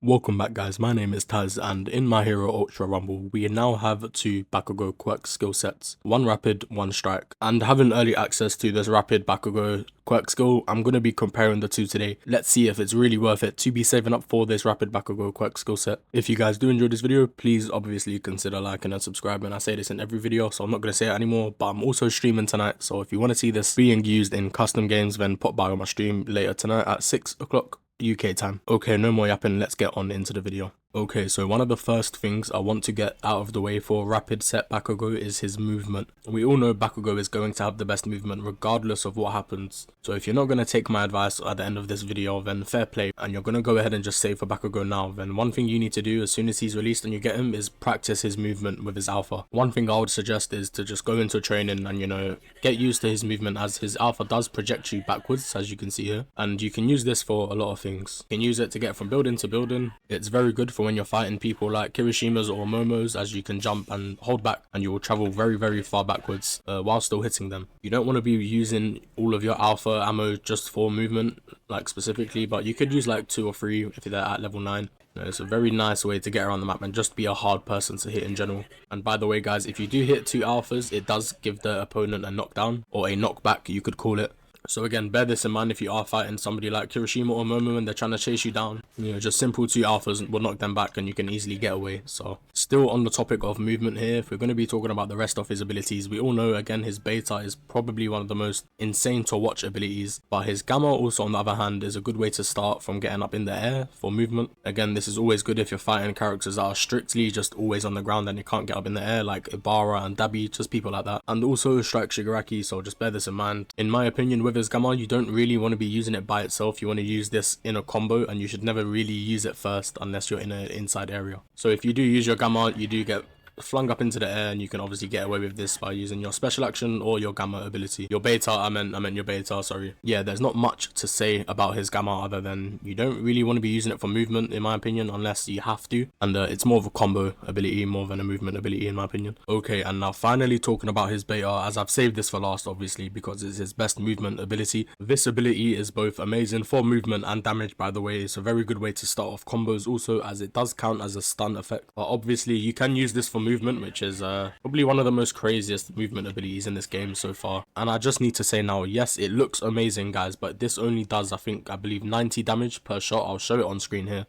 Welcome back guys, my name is Taz and in My Hero Ultra Rumble we now have two Bakugo quirk skill sets, one rapid, one strike, and having early access to this rapid Bakugo quirk skill, I'm going to be comparing the two today. Let's see if it's really worth it to be saving up for this rapid Bakugo quirk skill set. If you guys do enjoy this video, please obviously consider liking and subscribing. I say this in every video so I'm not going to say it anymore, but I'm also streaming tonight, so if you want to see this being used in custom games then pop by on my stream later tonight at 6 o'clock UK time. Okay, no more yapping, let's get on into the video. Okay, so one of the first things I want to get out of the way for rapid set Bakugo is his movement. We all know Bakugo is going to have the best movement regardless of what happens. So if you're not going to take my advice at the end of this video, then fair play, and you're going to go ahead and just save for Bakugo now, then one thing you need to do as soon as he's released and you get him is practice his movement with his alpha. One thing I would suggest is to just go into training and get used to his movement, as his alpha does project you backwards, as you can see here, and you can use this for a lot of things. You can use it to get from building to building. It's very good for when you're fighting people like Kirishimas or Momos, as you can jump and hold back and you will travel very far backwards while still hitting them. You don't want to be using all of your alpha ammo just for movement, like specifically, but you could use like 2 or 3 if they're at level 9. It's a very nice way to get around the map and just be a hard person to hit in general. And by the way guys, if you do hit 2 alphas, it does give the opponent a knockdown, or a knockback you could call it. So again, bear this in mind if you are fighting somebody like Kirishima or Momo and they're trying to chase you down. Just simple 2 alphas will knock them back and you can easily get away. So still on the topic of movement here, if we're going to be talking about the rest of his abilities, we all know again his beta is probably one of the most insane to watch abilities, but his gamma also on the other hand is a good way to start from getting up in the air for movement. Again, this is always good if you're fighting characters that are strictly just always on the ground and you can't get up in the air, like Ibara and Dabi, just people like that. And also strike Shigaraki, so just bear this in mind. In my opinion, with his gamma, you don't really want to be using it by itself. You want to use this in a combo, and you should never really use it first unless you're in an inside area. So if you do use your gamma, you do get flung up into the air, and you can obviously get away with this by using your special action or your gamma ability. Your beta, I meant your beta, sorry. Yeah, there's not much to say about his gamma other than you don't really want to be using it for movement in my opinion unless you have to, and it's more of a combo ability more than a movement ability in my opinion. Okay, and now finally talking about his beta, as I've saved this for last obviously because it's his best movement ability. This ability is both amazing for movement and damage, by the way. It's a very good way to start off combos also, as it does count as a stun effect, but obviously you can use this for movement, which is probably one of the most craziest movement abilities in this game so far. And I just need to say now, yes, it looks amazing guys, but this only does I believe 90 damage per shot. I'll show it on screen here.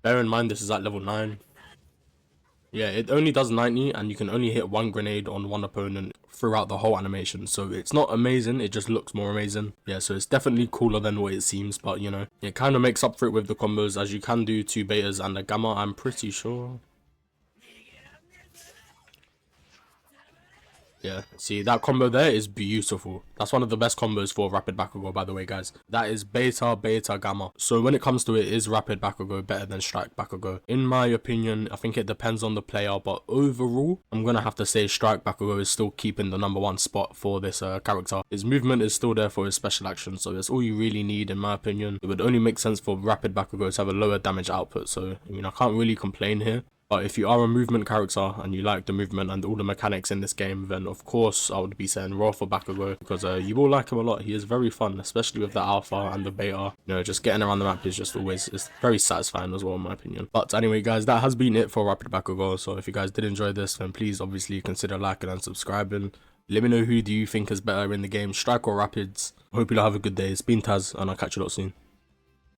Bear in mind this is at level 9. Yeah, it only does 90 and you can only hit 1 grenade on 1 opponent throughout the whole animation. So it's not amazing, it just looks more amazing. Yeah, so it's definitely cooler than what it seems, but it kind of makes up for it with the combos, as you can do 2 betas and a gamma, I'm pretty sure. Yeah, see, that combo there is beautiful. That's one of the best combos for rapid Bakugo, by the way guys. That is beta gamma. So when it comes to it, is rapid Bakugo better than strike Bakugo? In my opinion, I think it depends on the player, but overall I'm gonna have to say strike Bakugo is still keeping the #1 spot for this character. His movement is still there for his special action, so that's all you really need in my opinion. It would only make sense for rapid Bakugo to have a lower damage output, so I can't really complain here. But if you are a movement character and you like the movement and all the mechanics in this game, then of course I would be saying raw for Bakugo, because you will like him a lot. He is very fun, especially with the alpha and the beta. Just getting around the map is just it's very satisfying as well in my opinion. But anyway guys, that has been it for rapid Bakugo. So if you guys did enjoy this, then please obviously consider liking and subscribing. Let me know who do you think is better in the game, strike or rapids. Hope you all have a good day. It's been Taz and I'll catch you lot soon.